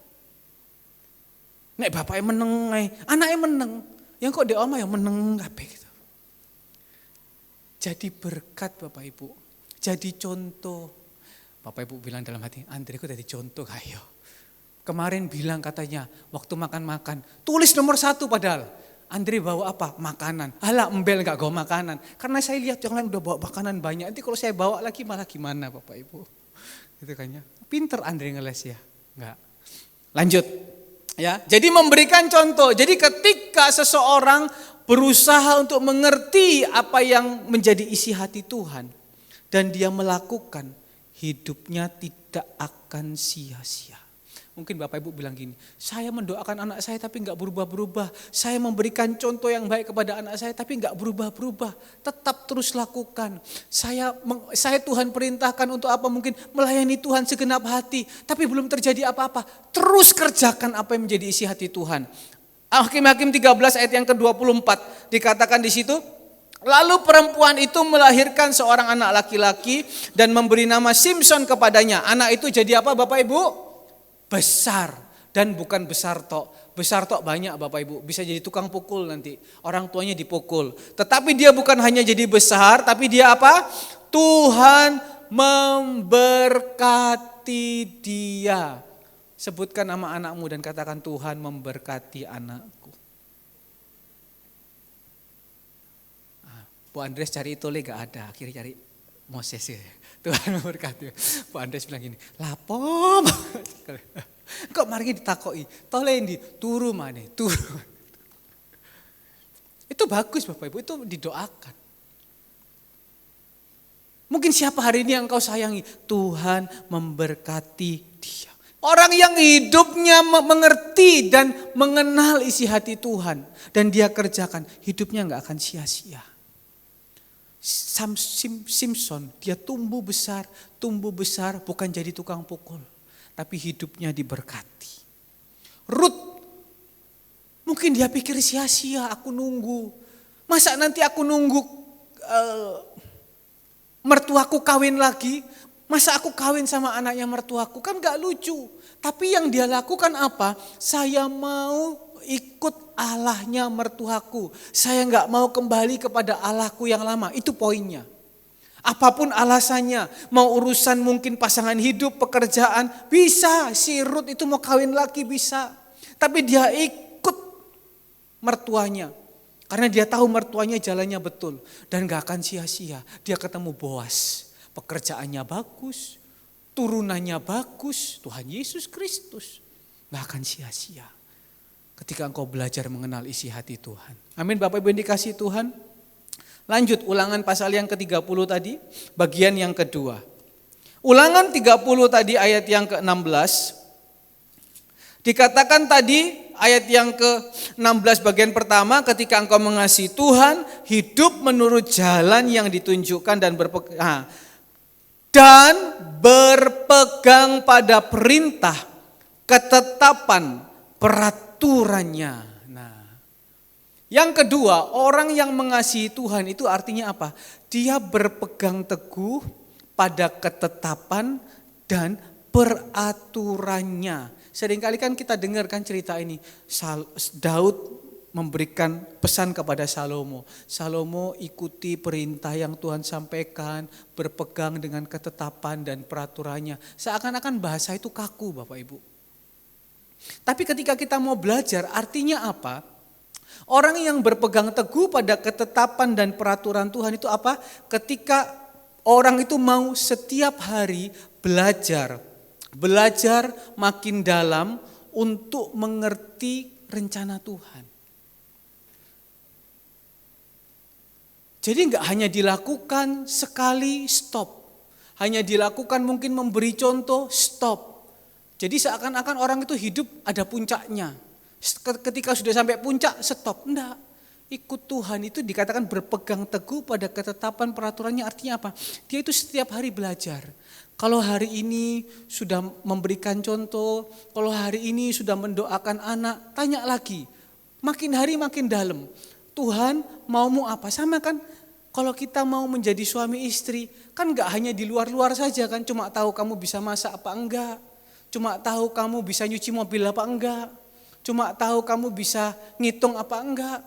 Nek bapaknya meneng, anaknya meneng. Yang kok dia omah yang meneng kabeh gitu. Jadi berkat Bapak Ibu, jadi contoh. Bapak Ibu bilang dalam hati, Andre kok jadi contoh kayo. Kemarin bilang katanya waktu makan-makan, tulis nomor 1 padahal. Andre bawa apa? Makanan. Alah embel gak bawa makanan. Karena saya lihat yang lain udah bawa makanan banyak. Nanti kalau saya bawa lagi malah gimana Bapak Ibu. Gitu kan ya. Pinter Andre ngeles ya. Enggak. Lanjut. Ya, jadi memberikan contoh. Jadi ketika seseorang berusaha untuk mengerti apa yang menjadi isi hati Tuhan. Dan dia melakukan, hidupnya tidak akan sia-sia. Mungkin Bapak Ibu bilang gini, saya mendoakan anak saya tapi enggak berubah-berubah. Saya memberikan contoh yang baik kepada anak saya tapi enggak berubah-berubah. Tetap terus lakukan. Saya Tuhan perintahkan untuk apa? Mungkin melayani Tuhan segenap hati. Tapi belum terjadi apa-apa. Terus kerjakan apa yang menjadi isi hati Tuhan. Hakim-Hakim 13 ayat yang ke-24 dikatakan di situ. Lalu perempuan itu melahirkan seorang anak laki-laki dan memberi nama Simpson kepadanya. Anak itu jadi apa Bapak Ibu? Besar, dan bukan besar tok. Besar tok banyak Bapak Ibu, bisa jadi tukang pukul nanti. Orang tuanya dipukul. Tetapi dia bukan hanya jadi besar, tapi dia apa? Tuhan memberkati dia. Sebutkan nama anakmu dan katakan Tuhan memberkati anakku. Bu Andres cari Itole gak ada, akhirnya cari Moses ya. Tuhan memberkati. Bu Andres bilang gini, lapo. Kok mari ditakoi, tole ndi turu maneh, turu. Itu bagus Bapak Ibu, itu didoakan. Mungkin siapa hari ini yang kau sayangi, Tuhan memberkati dia. Orang yang hidupnya mengerti dan mengenal isi hati Tuhan dan dia kerjakan, hidupnya gak akan sia-sia. Simpson, dia tumbuh besar bukan jadi tukang pukul, tapi hidupnya diberkati. Ruth, mungkin dia pikir sia-sia aku nunggu. Masa nanti aku nunggu mertuaku kawin lagi? Masa aku kawin sama anaknya mertuaku? Kan gak lucu. Tapi yang dia lakukan apa? Saya mau ikut Allahnya mertuaku. Saya gak mau kembali kepada Allahku yang lama. Itu poinnya. Apapun alasannya, mau urusan mungkin pasangan hidup, pekerjaan, bisa. Si Ruth itu mau kawin lagi bisa. Tapi dia ikut mertuanya. Karena dia tahu mertuanya jalannya betul. Dan gak akan sia-sia. Dia ketemu Boas. Pekerjaannya bagus. Turunannya bagus. Tuhan Yesus Kristus. Gak akan sia-sia. Ketika engkau belajar mengenal isi hati Tuhan. Amin Bapak Ibu yang dikasihi Tuhan. Lanjut Ulangan pasal yang ke-30 tadi. Bagian yang kedua. Ulangan 30 tadi ayat yang ke-16. Dikatakan tadi ayat yang ke-16 bagian pertama, ketika engkau mengasihi Tuhan, hidup menurut jalan yang ditunjukkan dan berpegang pada perintah, ketetapan, peraturannya. Nah, yang kedua, orang yang mengasihi Tuhan itu artinya apa? Dia berpegang teguh pada ketetapan dan peraturannya. Seringkali kan kita dengarkan cerita ini, Daud memberikan pesan kepada Salomo. Salomo ikuti perintah yang Tuhan sampaikan, berpegang dengan ketetapan dan peraturannya. Seakan-akan bahasa itu kaku Bapak Ibu. Tapi ketika kita mau belajar artinya apa? Orang yang berpegang teguh pada ketetapan dan peraturan Tuhan itu apa? Ketika orang itu mau setiap hari belajar makin dalam untuk mengerti rencana Tuhan. Jadi enggak hanya dilakukan sekali stop. Hanya dilakukan mungkin memberi contoh stop. Jadi seakan-akan orang itu hidup ada puncaknya. Ketika sudah sampai puncak stop. Enggak. Ikut Tuhan itu dikatakan berpegang teguh pada ketetapan peraturannya, artinya apa? Dia itu setiap hari belajar. Kalau hari ini sudah memberikan contoh, kalau hari ini sudah mendoakan anak, tanya lagi. Makin hari makin dalam. Tuhan maumu apa? Sama kan kalau kita mau menjadi suami istri, kan gak hanya di luar-luar saja kan. Cuma tahu kamu bisa masak apa enggak. Cuma tahu kamu bisa nyuci mobil apa enggak. Cuma tahu kamu bisa ngitung apa enggak.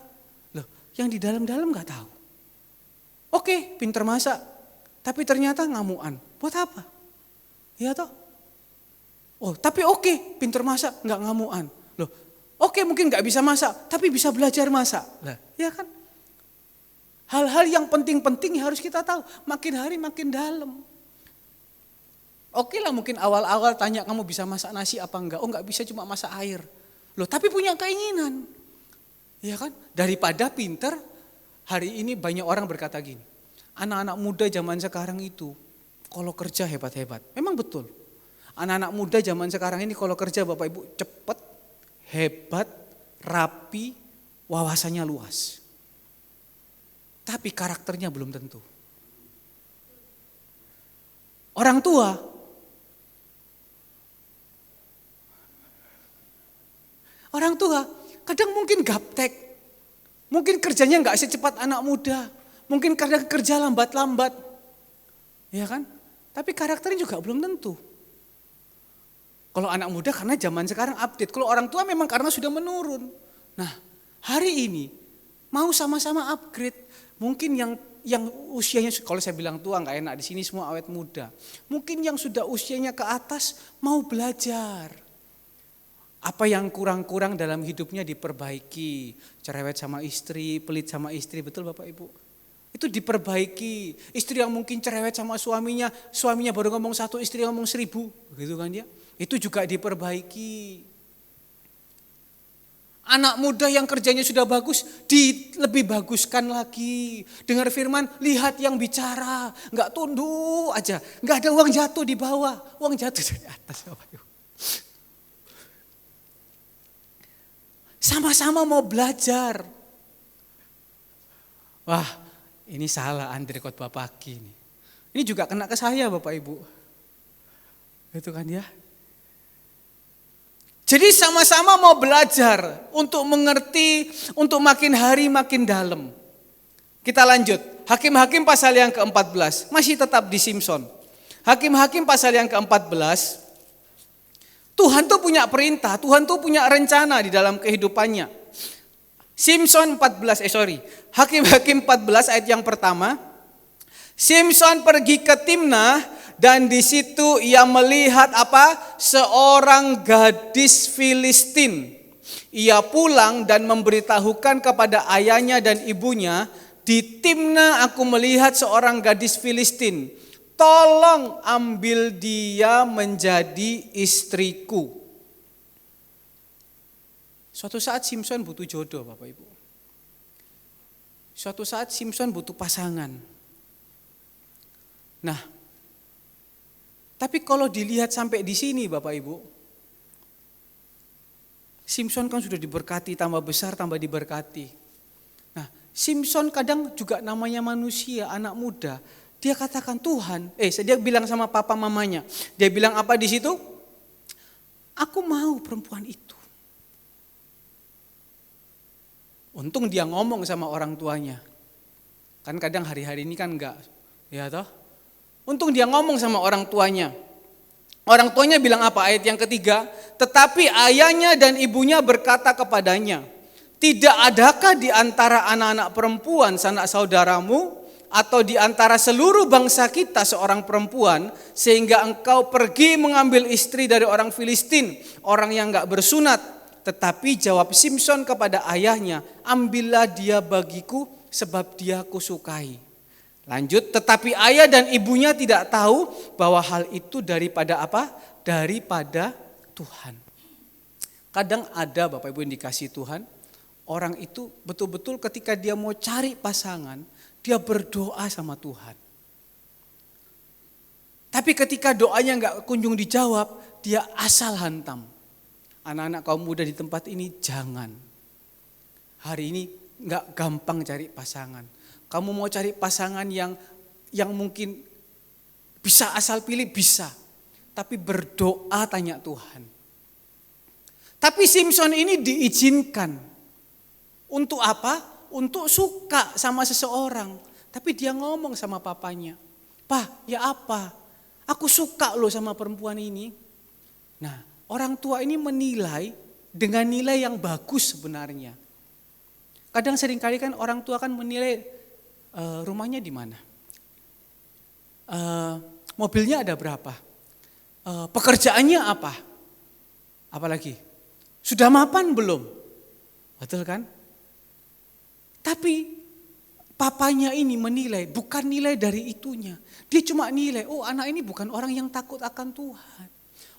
Loh, yang di dalam-dalam gak tahu. Oke, pinter masak. Tapi ternyata ngamuan. Buat apa? Ya toh? Oh, tapi oke, pinter masak, nggak ngamuan. Loh, oke mungkin nggak bisa masak, tapi bisa belajar masak. Lah, ya kan? Hal-hal yang penting-penting harus kita tahu. Makin hari makin dalam. Oke lah mungkin awal-awal tanya kamu bisa masak nasi apa enggak? Oh nggak bisa, cuma masak air. Loh, tapi punya keinginan. Ya kan? Daripada pinter, hari ini banyak orang berkata gini. Anak-anak muda zaman sekarang itu kalau kerja hebat-hebat. Memang betul. Anak-anak muda zaman sekarang ini kalau kerja Bapak Ibu cepat, hebat, rapi, wawasannya luas. Tapi karakternya belum tentu. Orang tua kadang mungkin gaptek. Mungkin kerjanya enggak secepat anak muda. Mungkin kadang kerja lambat-lambat. Ya kan? Tapi karakternya juga belum tentu. Kalau anak muda karena zaman sekarang update. Kalau orang tua memang karena sudah menurun. Nah, hari ini mau sama-sama upgrade. Mungkin yang usianya, kalau saya bilang tua nggak enak, di sini semua awet muda. Mungkin yang sudah usianya ke atas mau belajar. Apa yang kurang-kurang dalam hidupnya diperbaiki. Cerewet sama istri, pelit sama istri, betul Bapak Ibu? Itu diperbaiki. Istri yang mungkin cerewet sama suaminya baru ngomong 1, istri ngomong 1000, gitu kan ya. Itu juga diperbaiki. Anak muda yang kerjanya sudah bagus, lebih baguskan lagi. Dengar firman, lihat yang bicara, enggak tunduk aja, enggak ada uang jatuh di bawah, uang jatuh dari atas. Sama-sama mau belajar. Wah, ini salah Andre khotbah pagi ini. Ini juga kena ke saya Bapak Ibu. Itu kan ya. Jadi sama-sama mau belajar untuk mengerti, untuk makin hari makin dalam. Kita lanjut. Hakim-hakim pasal yang ke-14. Masih tetap di Simson. Hakim-hakim pasal yang ke-14. Tuhan tuh punya perintah, Tuhan tuh punya rencana di dalam kehidupannya. Simson 14, Hakim-hakim 14 ayat yang pertama. Simson pergi ke Timnah dan di situ ia melihat apa? Seorang gadis Filistin. Ia pulang dan memberitahukan kepada ayahnya dan ibunya, di Timnah aku melihat seorang gadis Filistin. Tolong ambil dia menjadi istriku. Suatu saat Simson butuh jodoh Bapak Ibu. Suatu saat Simson butuh pasangan. Nah, tapi kalau dilihat sampai di sini Bapak Ibu, Simson kan sudah diberkati, tambah besar, tambah diberkati. Nah, Simson kadang juga namanya manusia, anak muda. Dia katakan Tuhan, dia bilang sama papa mamanya. Dia bilang apa di situ? Aku mau perempuan itu. Untung dia ngomong sama orang tuanya. Kan kadang hari-hari ini kan enggak, ya toh? Untung dia ngomong sama orang tuanya. Orang tuanya bilang apa? Ayat yang ketiga, tetapi ayahnya dan ibunya berkata kepadanya, tidak adakah di antara anak-anak perempuan sanak saudaramu atau di antara seluruh bangsa kita seorang perempuan sehingga engkau pergi mengambil istri dari orang Filistin, orang yang enggak bersunat? Tetapi jawab Simson kepada ayahnya, ambillah dia bagiku sebab dia kusukai. Lanjut, tetapi ayah dan ibunya tidak tahu bahwa hal itu daripada apa? Daripada Tuhan. Kadang ada Bapak Ibu yang dikasih Tuhan, orang itu betul-betul ketika dia mau cari pasangan, dia berdoa sama Tuhan. Tapi ketika doanya enggak kunjung dijawab, dia asal hantam. Anak-anak kaum muda di tempat ini jangan. Hari ini enggak gampang cari pasangan. Kamu mau cari pasangan yang mungkin bisa asal pilih, bisa. Tapi berdoa tanya Tuhan. Tapi Simson ini diizinkan. Untuk apa? Untuk suka sama seseorang. Tapi dia ngomong sama papanya. Pak, ya apa? Aku suka loh sama perempuan ini. Nah, orang tua ini menilai dengan nilai yang bagus sebenarnya. Kadang seringkali kan orang tua kan menilai rumahnya di mana, mobilnya ada berapa, pekerjaannya apa, apalagi sudah mapan belum, betul kan? Tapi papanya ini menilai bukan nilai dari itunya, dia cuma nilai, oh anak ini bukan orang yang takut akan Tuhan,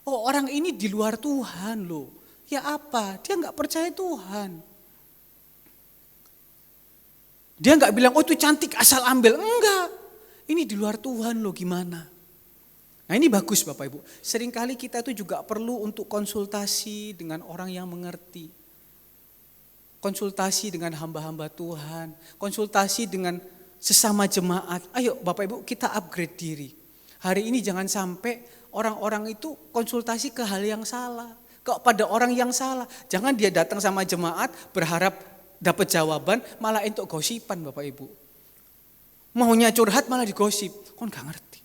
oh orang ini di luar Tuhan loh, ya apa, dia nggak percaya Tuhan. Dia enggak bilang, oh itu cantik asal ambil. Enggak, ini di luar Tuhan loh gimana. Nah ini bagus Bapak Ibu. Seringkali kita itu juga perlu untuk konsultasi dengan orang yang mengerti. Konsultasi dengan hamba-hamba Tuhan. Konsultasi dengan sesama jemaat. Ayo Bapak Ibu kita upgrade diri. Hari ini jangan sampai orang-orang itu konsultasi ke hal yang salah. Kepada orang yang salah. Jangan dia datang sama jemaat berharap dapat jawaban malah untuk gosipan Bapak Ibu. Maunya curhat malah digosip. Kon gak ngerti.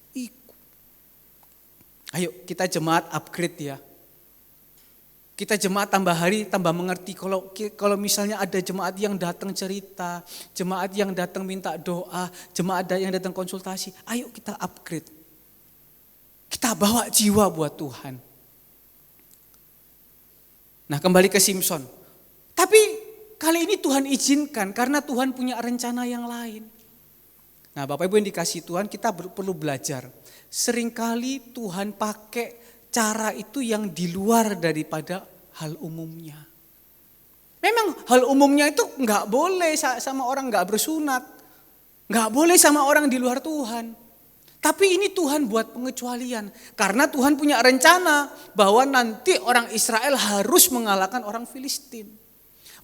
Ayo kita jemaat upgrade ya. Kita jemaat tambah hari tambah mengerti. Kalau misalnya ada jemaat yang datang cerita, jemaat yang datang minta doa, jemaat yang datang konsultasi, ayo kita upgrade. Kita bawa jiwa buat Tuhan. Nah kembali ke Simson. Tapi kali ini Tuhan izinkan karena Tuhan punya rencana yang lain. Nah Bapak Ibu yang dikasih Tuhan, kita perlu belajar. Seringkali Tuhan pakai cara itu yang di luar daripada hal umumnya. Memang hal umumnya itu nggak boleh sama orang nggak bersunat. Nggak boleh sama orang di luar Tuhan. Tapi ini Tuhan buat pengecualian. Karena Tuhan punya rencana bahwa nanti orang Israel harus mengalahkan orang Filistin.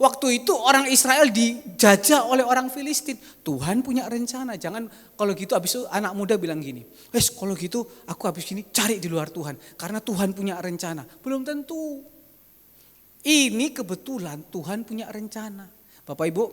Waktu itu orang Israel dijajah oleh orang Filistin. Tuhan punya rencana. Jangan kalau gitu habis itu anak muda bilang gini. Kalau gitu aku habis ini cari di luar Tuhan. Karena Tuhan punya rencana. Belum tentu. Ini kebetulan Tuhan punya rencana. Bapak Ibu,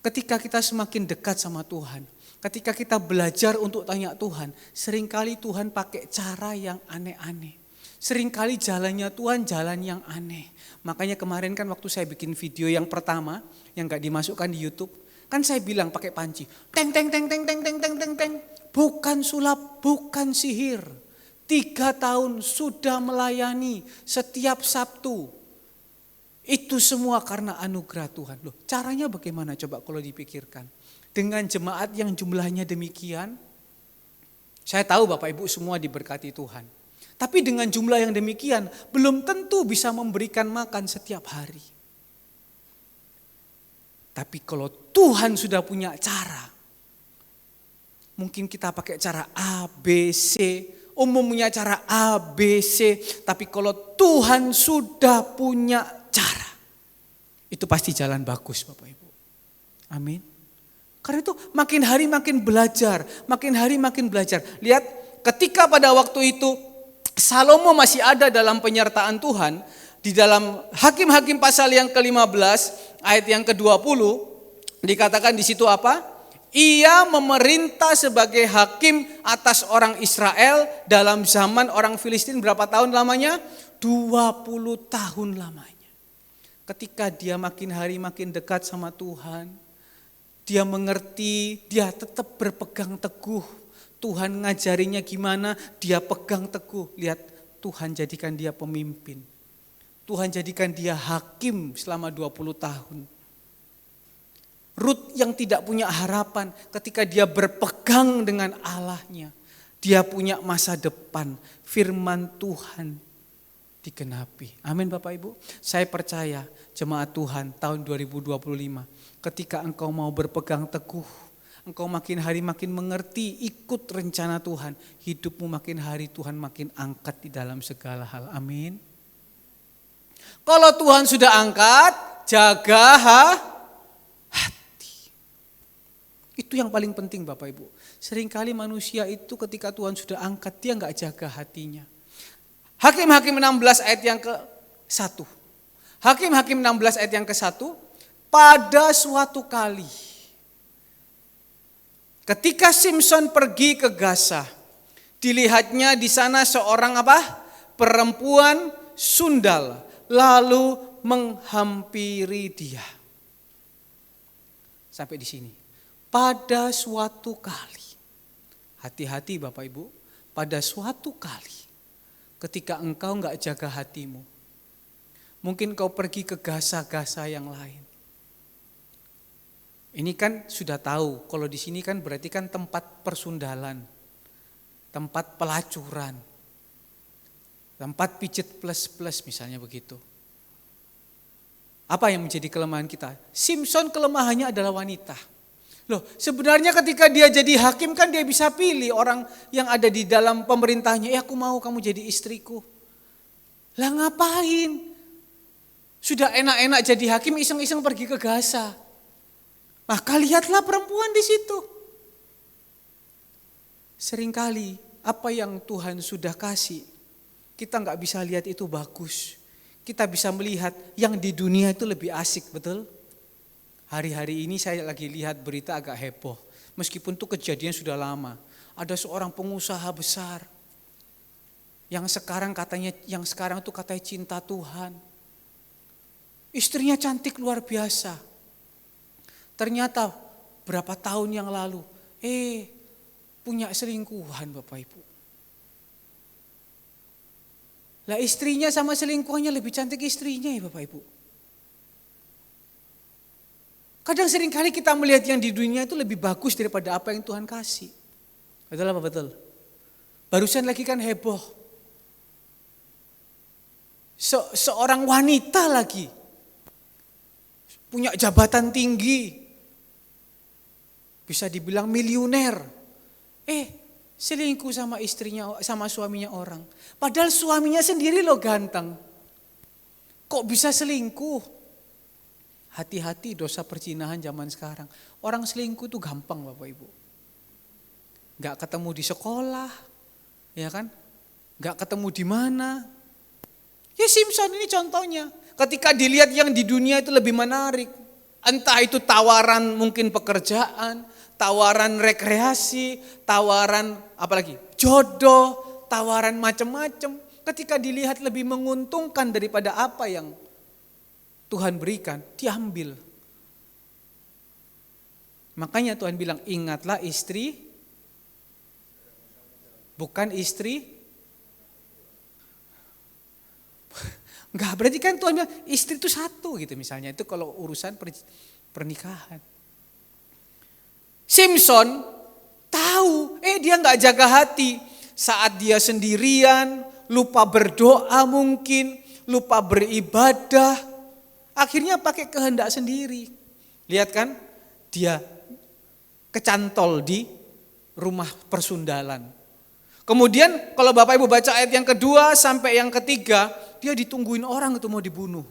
ketika kita semakin dekat sama Tuhan, ketika kita belajar untuk tanya Tuhan, seringkali Tuhan pakai cara yang aneh-aneh. Seringkali jalannya Tuhan jalan yang aneh. Makanya kemarin kan waktu saya bikin video yang pertama, yang gak dimasukkan di YouTube, kan saya bilang pakai panci. Teng, teng, teng, teng, teng, teng, teng, teng, teng. Bukan sulap, bukan sihir. 3 tahun sudah melayani setiap Sabtu. Itu semua karena anugerah Tuhan. Loh, caranya bagaimana coba kalau dipikirkan? Dengan jemaat yang jumlahnya demikian, saya tahu Bapak Ibu semua diberkati Tuhan. Tapi dengan jumlah yang demikian, belum tentu bisa memberikan makan setiap hari. Tapi kalau Tuhan sudah punya cara, mungkin kita pakai cara A, B, C, umumnya cara A, B, C. Tapi kalau Tuhan sudah punya cara, itu pasti jalan bagus Bapak Ibu. Amin. Karena itu makin hari makin belajar, makin hari makin belajar. Lihat ketika pada waktu itu Salomo masih ada dalam penyertaan Tuhan, di dalam Hakim-Hakim pasal yang ke-15 ayat yang ke-20 dikatakan di situ apa? Ia memerintah sebagai hakim atas orang Israel dalam zaman orang Filistin berapa tahun lamanya? 20 tahun lamanya. Ketika dia makin hari makin dekat sama Tuhan, dia mengerti, dia tetap berpegang teguh. Tuhan ngajarinya gimana, dia pegang teguh. Lihat, Tuhan jadikan dia pemimpin. Tuhan jadikan dia hakim selama 20 tahun. Rut yang tidak punya harapan ketika dia berpegang dengan Allahnya. Dia punya masa depan, firman Tuhan digenapi. Amin Bapak Ibu. Saya percaya jemaat Tuhan tahun 2025 ketika engkau mau berpegang teguh, engkau makin hari makin mengerti, ikut rencana Tuhan, hidupmu makin hari Tuhan makin angkat di dalam segala hal. Amin. Kalau Tuhan sudah angkat, jaga hati. Itu yang paling penting Bapak Ibu. Seringkali manusia itu ketika Tuhan sudah angkat, dia gak jaga hatinya. Hakim-Hakim 16 ayat yang ke-1. Hakim-Hakim 16 ayat yang ke-1. Pada suatu kali, ketika Simson pergi ke Gaza, dilihatnya di sana seorang perempuan sundal, lalu menghampiri dia. Sampai di sini. Pada suatu kali, hati-hati Bapak Ibu, pada suatu kali, ketika engkau enggak jaga hatimu, mungkin kau pergi ke Gaza-Gaza yang lain. Ini kan sudah tahu, kalau di sini kan berarti kan tempat persundalan, tempat pelacuran, tempat pijet plus-plus misalnya begitu. Apa yang menjadi kelemahan kita? Simson kelemahannya adalah wanita. Loh, sebenarnya ketika dia jadi hakim kan dia bisa pilih orang yang ada di dalam pemerintahnya. Aku mau kamu jadi istriku. Lah ngapain? Sudah enak-enak jadi hakim, iseng-iseng pergi ke Gaza. Maka lihatlah perempuan di situ. Seringkali apa yang Tuhan sudah kasih, kita nggak bisa lihat itu bagus. Kita bisa melihat yang di dunia itu lebih asik, betul? Hari-hari ini saya lagi lihat berita agak heboh. Meskipun itu kejadian sudah lama. Ada seorang pengusaha besar yang sekarang itu katanya cinta Tuhan. Istrinya cantik luar biasa. Ternyata berapa tahun yang lalu, punya selingkuhan Bapak Ibu. Lah istrinya sama selingkuhannya lebih cantik istrinya ya Bapak Ibu. Kadang seringkali kita melihat yang di dunia itu lebih bagus daripada apa yang Tuhan kasih. Betul apa betul? Barusan lagi kan heboh. Seorang wanita lagi. Punya jabatan tinggi. Bisa dibilang miliuner. Selingkuh sama istrinya, sama suaminya orang. Padahal suaminya sendiri loh ganteng. Kok bisa selingkuh? Hati-hati dosa perzinahan zaman sekarang. Orang selingkuh itu gampang Bapak Ibu. Gak ketemu di sekolah, ya kan? Gak ketemu di mana. Ya Simpson ini contohnya. Ketika dilihat yang di dunia itu lebih menarik. Entah itu tawaran mungkin pekerjaan, tawaran rekreasi, tawaran apalagi jodoh, tawaran macam-macam. Ketika dilihat lebih menguntungkan daripada apa yang Tuhan berikan, diambil. Makanya Tuhan bilang, ingatlah istri, bukan istri. Enggak, berarti kan Tuhan bilang, istri itu satu gitu misalnya. Itu kalau urusan pernikahan. Simpson tahu, dia enggak jaga hati. Saat dia sendirian, lupa berdoa mungkin, lupa beribadah. Akhirnya pakai kehendak sendiri. Lihat kan, dia kecantol di rumah persundalan. Kemudian kalau Bapak Ibu baca ayat yang kedua sampai yang ketiga, dia ditungguin orang itu mau dibunuh.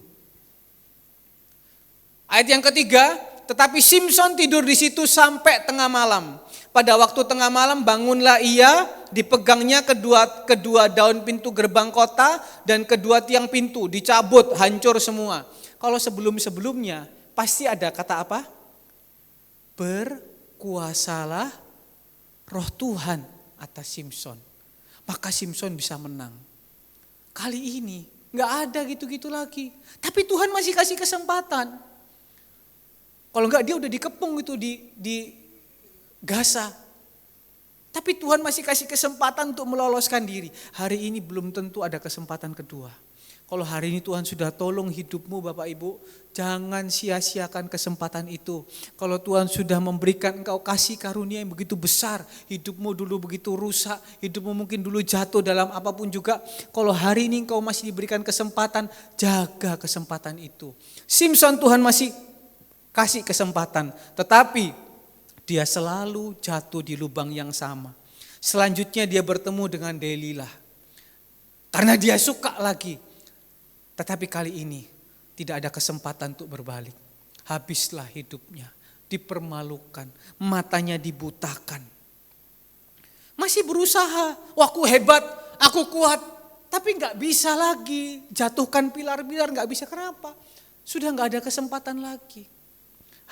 Ayat yang ketiga, tetapi Simpson tidur di situ sampai tengah malam. Pada waktu tengah malam bangunlah ia, dipegangnya kedua daun pintu gerbang kota dan kedua tiang pintu, dicabut, hancur semua. Kalau sebelum-sebelumnya pasti ada kata apa? Berkuasalah roh Tuhan atas Simpson. Maka Simpson bisa menang. Kali ini gak ada gitu-gitu lagi. Tapi Tuhan masih kasih kesempatan. Kalau enggak dia udah dikepung itu di Gaza. Tapi Tuhan masih kasih kesempatan untuk meloloskan diri. Hari ini belum tentu ada kesempatan kedua. Kalau hari ini Tuhan sudah tolong hidupmu Bapak Ibu, jangan sia-siakan kesempatan itu. Kalau Tuhan sudah memberikan engkau kasih karunia yang begitu besar, hidupmu dulu begitu rusak, hidupmu mungkin dulu jatuh dalam apapun juga. Kalau hari ini engkau masih diberikan kesempatan, jaga kesempatan itu. Simpson Tuhan masih kasih kesempatan, tetapi dia selalu jatuh di lubang yang sama. Selanjutnya dia bertemu dengan Delilah. Karena dia suka lagi. Tetapi kali ini tidak ada kesempatan untuk berbalik. Habislah hidupnya, dipermalukan, matanya dibutakan. Masih berusaha, wah aku hebat, aku kuat. Tapi gak bisa lagi, jatuhkan pilar-pilar gak bisa. Kenapa? Sudah gak ada kesempatan lagi.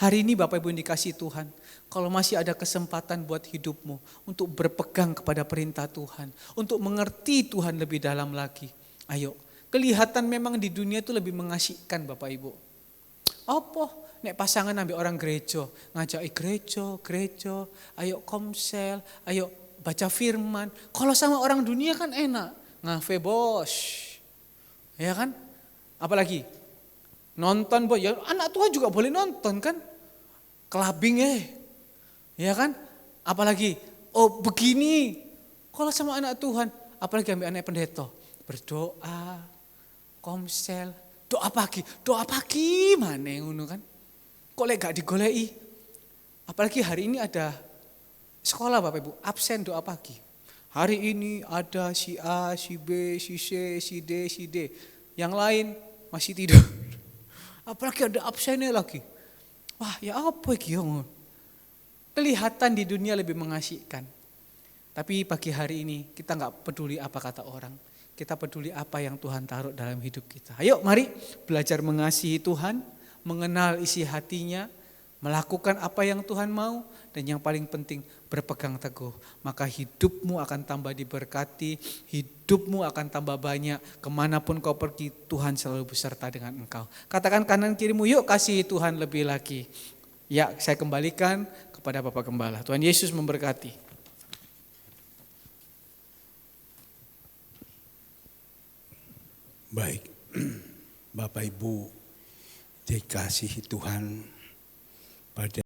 Hari ini Bapak Ibu yang dikasih Tuhan, kalau masih ada kesempatan buat hidupmu untuk berpegang kepada perintah Tuhan, untuk mengerti Tuhan lebih dalam lagi, ayo. Kelihatan memang di dunia itu lebih mengasihkan Bapak Ibu. Apa? Nek pasangan ambil orang gereja, ngajak gereja, ayo komsel, ayo baca firman. Kalau sama orang dunia kan enak, ngafe bos. Ya kan? Apalagi nonton bos, ya anak Tuhan juga boleh nonton kan? Clubbing ya kan? Apalagi, begini. Kalau sama anak Tuhan, apalagi ambil anak pendeta, berdoa, komsel, doa pagi mana ngono kan? Kok gak digoleki? Apalagi hari ini ada sekolah Bapak Ibu, absen doa pagi. Hari ini ada si A, si B, si C, si D, si D. Yang lain masih tidur. Apalagi ada absennya lagi. Wah, ya apa iki yo? Kelihatan di dunia lebih mengasihkan. Tapi pagi hari ini kita gak peduli apa kata orang. Kita peduli apa yang Tuhan taruh dalam hidup kita. Ayo mari belajar mengasihi Tuhan, mengenal isi hatinya, melakukan apa yang Tuhan mau, dan yang paling penting berpegang teguh. Maka hidupmu akan tambah diberkati, hidupmu akan tambah banyak. Kemanapun kau pergi, Tuhan selalu beserta dengan engkau. Katakan kanan kirimu, yuk kasihi Tuhan lebih lagi. Ya, saya kembalikan kepada Bapak Gembala. Tuhan Yesus memberkati. Baik, Bapak Ibu dikasihi Tuhan, pada